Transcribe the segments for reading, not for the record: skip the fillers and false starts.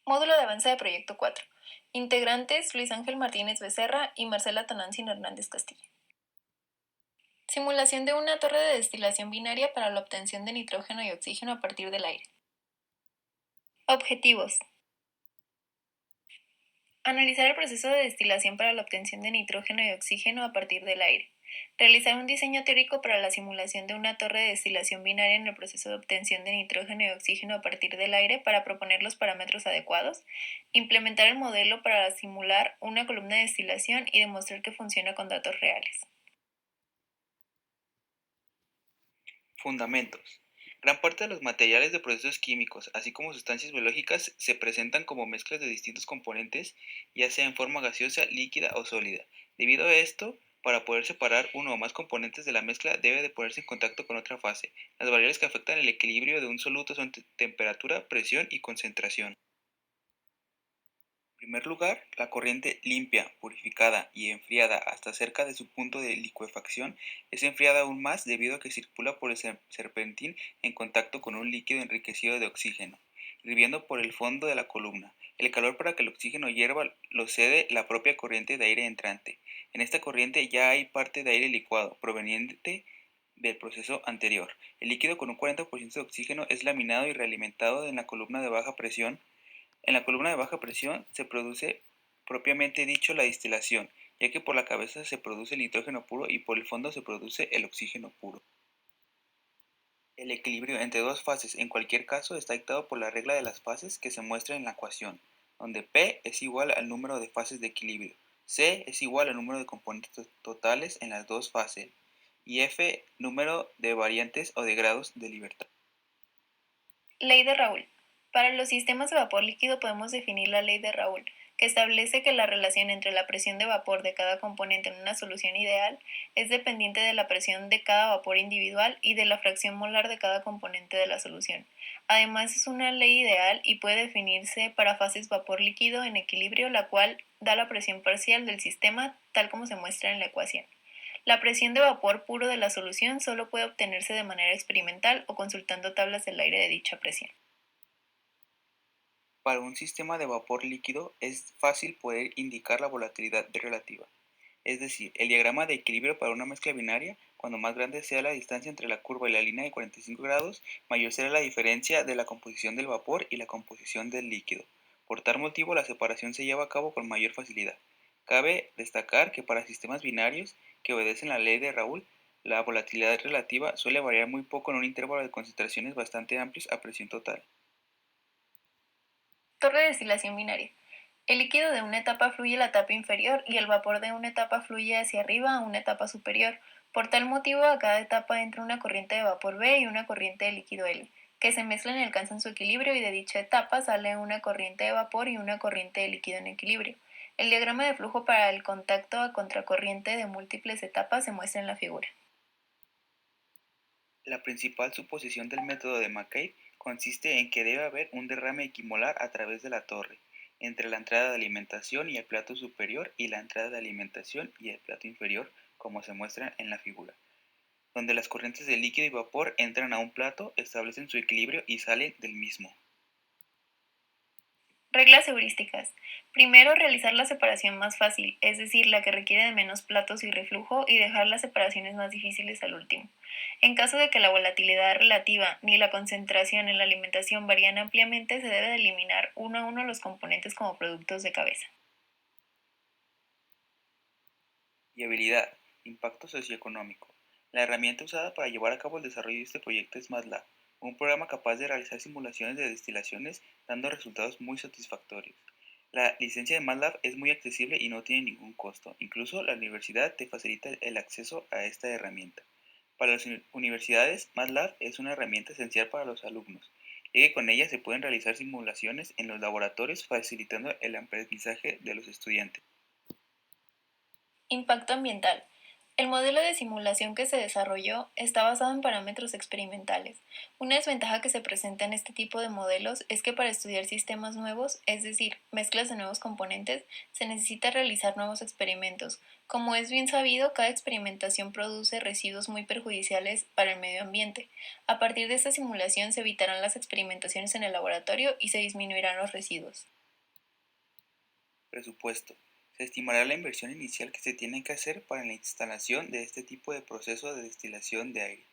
Módulo de avance de Proyecto 4. Integrantes: Luis Ángel Martínez Becerra y Marcela Tonantzin Hernández Castillo. Simulación de una torre de destilación binaria para la obtención de nitrógeno y oxígeno a partir del aire. Objetivos: analizar el proceso de destilación para la obtención de nitrógeno y oxígeno a partir del aire. Realizar un diseño teórico para la simulación de una torre de destilación binaria en el proceso de obtención de nitrógeno y oxígeno a partir del aire para proponer los parámetros adecuados. Implementar el modelo para simular una columna de destilación y demostrar que funciona con datos reales. Fundamentos. Gran parte de los materiales de procesos químicos, así como sustancias biológicas, se presentan como mezclas de distintos componentes, ya sea en forma gaseosa, líquida o sólida. Debido a esto, para poder separar uno o más componentes de la mezcla debe de ponerse en contacto con otra fase. Las variables que afectan el equilibrio de un soluto son temperatura, presión y concentración. En primer lugar, la corriente limpia, purificada y enfriada hasta cerca de su punto de licuefacción es enfriada aún más debido a que circula por el serpentín en contacto con un líquido enriquecido de oxígeno, hirviendo por el fondo de la columna. El calor para que el oxígeno hierva lo cede la propia corriente de aire entrante. En esta corriente ya hay parte de aire licuado, proveniente del proceso anterior. El líquido con un 40% de oxígeno es laminado y realimentado en la columna de baja presión. En la columna de baja presión se produce propiamente dicho la destilación, ya que por la cabeza se produce el nitrógeno puro y por el fondo se produce el oxígeno puro. El equilibrio entre dos fases en cualquier caso está dictado por la regla de las fases que se muestra en la ecuación, donde P es igual al número de fases de equilibrio, C es igual al número de componentes totales en las dos fases y F número de variantes o de grados de libertad. Ley de Raoult. Para los sistemas de vapor líquido podemos definir la ley de Raoult, que establece que la relación entre la presión de vapor de cada componente en una solución ideal es dependiente de la presión de cada vapor individual y de la fracción molar de cada componente de la solución. Además, es una ley ideal y puede definirse para fases vapor líquido en equilibrio, la cual da la presión parcial del sistema tal como se muestra en la ecuación. La presión de vapor puro de la solución solo puede obtenerse de manera experimental o consultando tablas del aire de dicha presión. Para un sistema de vapor líquido es fácil poder indicar la volatilidad relativa, es decir, el diagrama de equilibrio para una mezcla binaria. Cuando más grande sea la distancia entre la curva y la línea de 45 grados, mayor será la diferencia de la composición del vapor y la composición del líquido. Por tal motivo, la separación se lleva a cabo con mayor facilidad. Cabe destacar que para sistemas binarios que obedecen la ley de Raoult, la volatilidad relativa suele variar muy poco en un intervalo de concentraciones bastante amplios a presión total. Torre de destilación binaria. El líquido de una etapa fluye a la etapa inferior y el vapor de una etapa fluye hacia arriba a una etapa superior. Por tal motivo, a cada etapa entra una corriente de vapor B y una corriente de líquido L, que se mezclan y alcanzan su equilibrio, y de dicha etapa sale una corriente de vapor y una corriente de líquido en equilibrio. El diagrama de flujo para el contacto a contracorriente de múltiples etapas se muestra en la figura. La principal suposición del método de McCabe consiste en que debe haber un derrame equimolar a través de la torre, entre la entrada de alimentación y el plato superior y la entrada de alimentación y el plato inferior, como se muestra en la figura, donde las corrientes de líquido y vapor entran a un plato, establecen su equilibrio y salen del mismo. Reglas heurísticas. Primero, realizar la separación más fácil, es decir, la que requiere de menos platos y reflujo, y dejar las separaciones más difíciles al último. En caso de que la volatilidad relativa ni la concentración en la alimentación varían ampliamente, se debe de eliminar uno a uno los componentes como productos de cabeza. Viabilidad. Impacto socioeconómico. La herramienta usada para llevar a cabo el desarrollo de este proyecto es MATLAB, un programa capaz de realizar simulaciones de destilaciones dando resultados muy satisfactorios. La licencia de MATLAB es muy accesible y no tiene ningún costo. Incluso la universidad te facilita el acceso a esta herramienta. Para las universidades, MATLAB es una herramienta esencial para los alumnos, ya que con ella se pueden realizar simulaciones en los laboratorios facilitando el aprendizaje de los estudiantes. Impacto ambiental. El modelo de simulación que se desarrolló está basado en parámetros experimentales. Una desventaja que se presenta en este tipo de modelos es que para estudiar sistemas nuevos, es decir, mezclas de nuevos componentes, se necesita realizar nuevos experimentos. Como es bien sabido, cada experimentación produce residuos muy perjudiciales para el medio ambiente. A partir de esta simulación se evitarán las experimentaciones en el laboratorio y se disminuirán los residuos. Presupuesto. Se estimará la inversión inicial que se tiene que hacer para la instalación de este tipo de proceso de destilación de aire.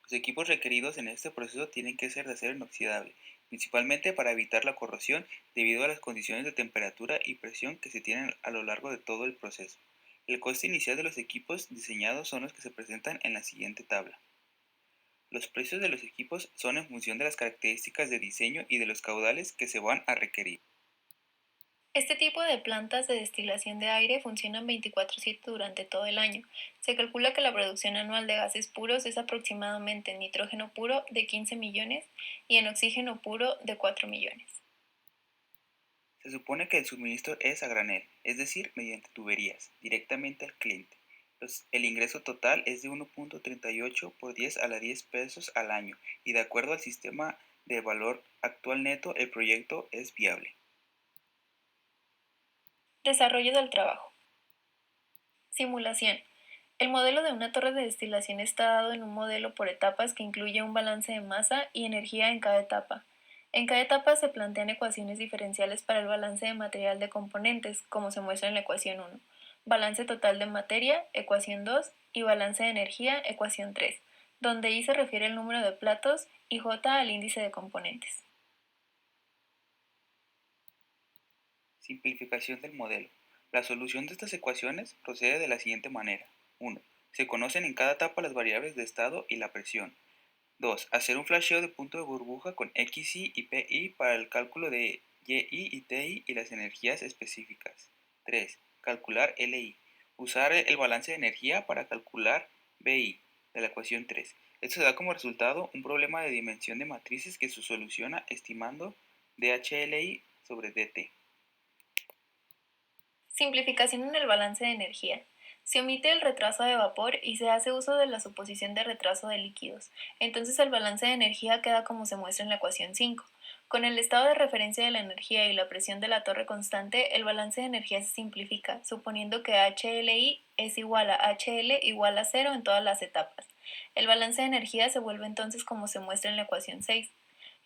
Los equipos requeridos en este proceso tienen que ser de acero inoxidable, principalmente para evitar la corrosión debido a las condiciones de temperatura y presión que se tienen a lo largo de todo el proceso. El coste inicial de los equipos diseñados son los que se presentan en la siguiente tabla. Los precios de los equipos son en función de las características de diseño y de los caudales que se van a requerir. Este tipo de plantas de destilación de aire funcionan 24/7 durante todo el año. Se calcula que la producción anual de gases puros es aproximadamente en nitrógeno puro de 15 millones y en oxígeno puro de 4 millones. Se supone que el suministro es a granel, es decir, mediante tuberías, directamente al cliente. El ingreso total es de 1.38 por 10 a la 10 pesos al año y de acuerdo al sistema de valor actual neto, el proyecto es viable. Desarrollo del trabajo. Simulación. El modelo de una torre de destilación está dado en un modelo por etapas que incluye un balance de masa y energía en cada etapa. En cada etapa se plantean ecuaciones diferenciales para el balance de material de componentes, como se muestra en la ecuación 1, balance total de materia, ecuación 2, y balance de energía, ecuación 3, donde I se refiere al número de platos y J al índice de componentes. Simplificación del modelo. La solución de estas ecuaciones procede de la siguiente manera. 1. Se conocen en cada etapa las variables de estado y la presión. 2. Hacer un flasheo de punto de burbuja con XI y PI para el cálculo de YI y TI y las energías específicas. 3. Calcular LI. Usar el balance de energía para calcular BI de la ecuación 3. Esto se da como resultado un problema de dimensión de matrices que se soluciona estimando DHLI sobre DT. Simplificación en el balance de energía. Se omite el retraso de vapor y se hace uso de la suposición de retraso de líquidos. Entonces el balance de energía queda como se muestra en la ecuación 5. Con el estado de referencia de la energía y la presión de la torre constante, el balance de energía se simplifica, suponiendo que HLI es igual a HL igual a 0 en todas las etapas. El balance de energía se vuelve entonces como se muestra en la ecuación 6.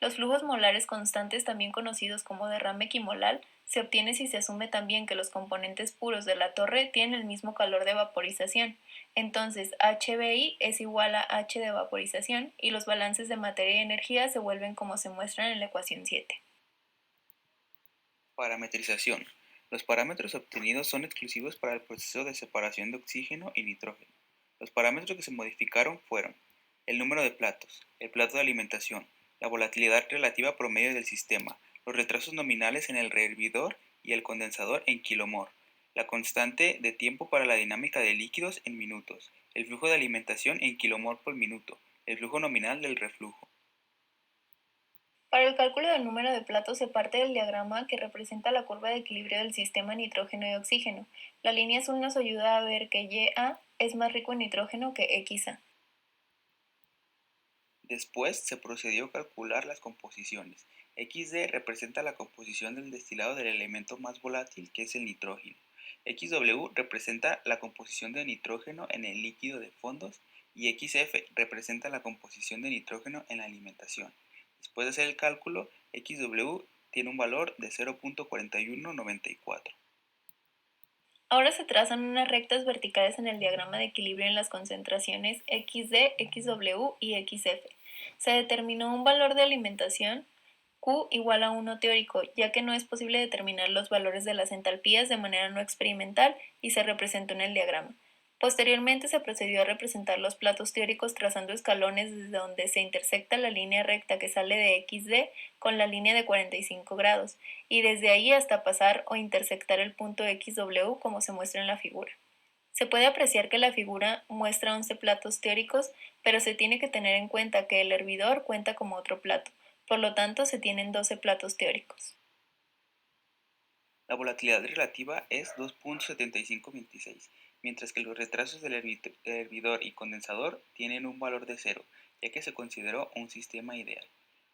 Los flujos molares constantes, también conocidos como derrame equimolal, se obtiene si se asume también que los componentes puros de la torre tienen el mismo calor de vaporización. Entonces, HBI es igual a H de vaporización y los balances de materia y energía se vuelven como se muestran en la ecuación 7. Parametrización. Los parámetros obtenidos son exclusivos para el proceso de separación de oxígeno y nitrógeno. Los parámetros que se modificaron fueron el número de platos, el plato de alimentación, la volatilidad relativa promedio del sistema, los retrasos nominales en el rehervidor y el condensador en kilomol, la constante de tiempo para la dinámica de líquidos en minutos, el flujo de alimentación en kilomol por minuto, el flujo nominal del reflujo. Para el cálculo del número de platos se parte del diagrama que representa la curva de equilibrio del sistema nitrógeno y oxígeno. La línea azul nos ayuda a ver que YA es más rico en nitrógeno que XA. Después se procedió a calcular las composiciones. XD representa la composición del destilado del elemento más volátil, que es el nitrógeno. XW representa la composición de nitrógeno en el líquido de fondos y XF representa la composición de nitrógeno en la alimentación. Después de hacer el cálculo, XW tiene un valor de 0.4194. Ahora se trazan unas rectas verticales en el diagrama de equilibrio en las concentraciones XD, XW y XF. Se determinó un valor de alimentación Q igual a 1 teórico, ya que no es posible determinar los valores de las entalpías de manera no experimental y se representó en el diagrama. Posteriormente se procedió a representar los platos teóricos trazando escalones desde donde se intersecta la línea recta que sale de XD con la línea de 45 grados, y desde ahí hasta pasar o intersectar el punto XW como se muestra en la figura. Se puede apreciar que la figura muestra 11 platos teóricos, pero se tiene que tener en cuenta que el hervidor cuenta como otro plato, por lo tanto se tienen 12 platos teóricos. La volatilidad relativa es 2.7526 mientras que los retrasos del hervidor y condensador tienen un valor de cero, ya que se consideró un sistema ideal.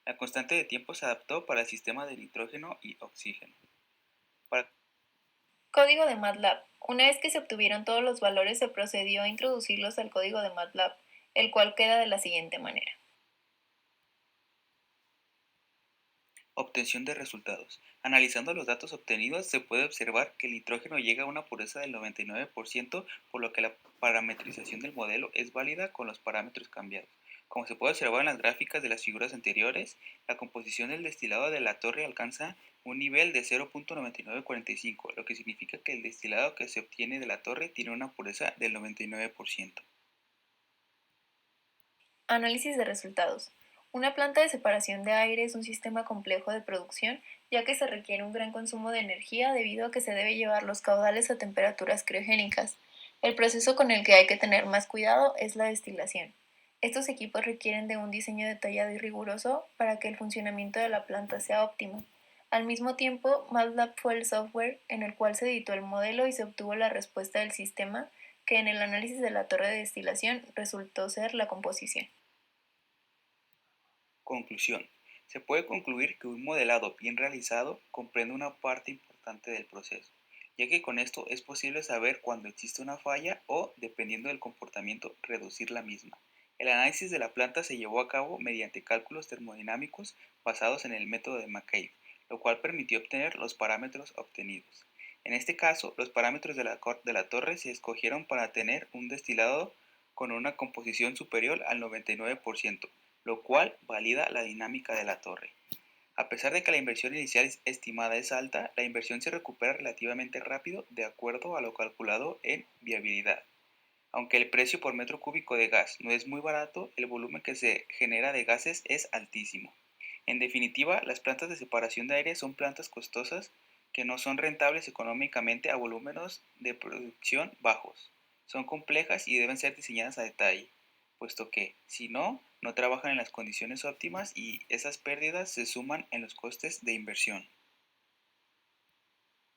La constante de tiempo se adaptó para el sistema de nitrógeno y oxígeno. Para Código de MATLAB. Una vez que se obtuvieron todos los valores, se procedió a introducirlos al código de MATLAB, el cual queda de la siguiente manera. obtención de resultados. Analizando los datos obtenidos, se puede observar que el nitrógeno llega a una pureza del 99%, por lo que la parametrización del modelo es válida con los parámetros cambiados. Como se puede observar en las gráficas de las figuras anteriores, la composición del destilado de la torre alcanza un nivel de 0.9945, lo que significa que el destilado que se obtiene de la torre tiene una pureza del 99%. Análisis de resultados. Una planta de separación de aire es un sistema complejo de producción, ya que se requiere un gran consumo de energía debido a que se debe llevar los caudales a temperaturas criogénicas. El proceso con el que hay que tener más cuidado es la destilación. Estos equipos requieren de un diseño detallado y riguroso para que el funcionamiento de la planta sea óptimo. Al mismo tiempo, MATLAB fue el software en el cual se editó el modelo y se obtuvo la respuesta del sistema, que en el análisis de la torre de destilación resultó ser la composición. Conclusión. Se puede concluir que un modelado bien realizado comprende una parte importante del proceso, ya que con esto es posible saber cuándo existe una falla o, dependiendo del comportamiento, reducir la misma. El análisis de la planta se llevó a cabo mediante cálculos termodinámicos basados en el método de McCabe, lo cual permitió obtener los parámetros obtenidos. En este caso, los parámetros de la torre se escogieron para tener un destilado con una composición superior al 99%, lo cual valida la dinámica de la torre. A pesar de que la inversión inicial estimada es alta, la inversión se recupera relativamente rápido de acuerdo a lo calculado en viabilidad. Aunque el precio por metro cúbico de gas no es muy barato, el volumen que se genera de gases es altísimo. En definitiva, las plantas de separación de aire son plantas costosas que no son rentables económicamente a volúmenes de producción bajos. Son complejas y deben ser diseñadas a detalle, puesto que, si no, no trabajan en las condiciones óptimas y esas pérdidas se suman en los costes de inversión.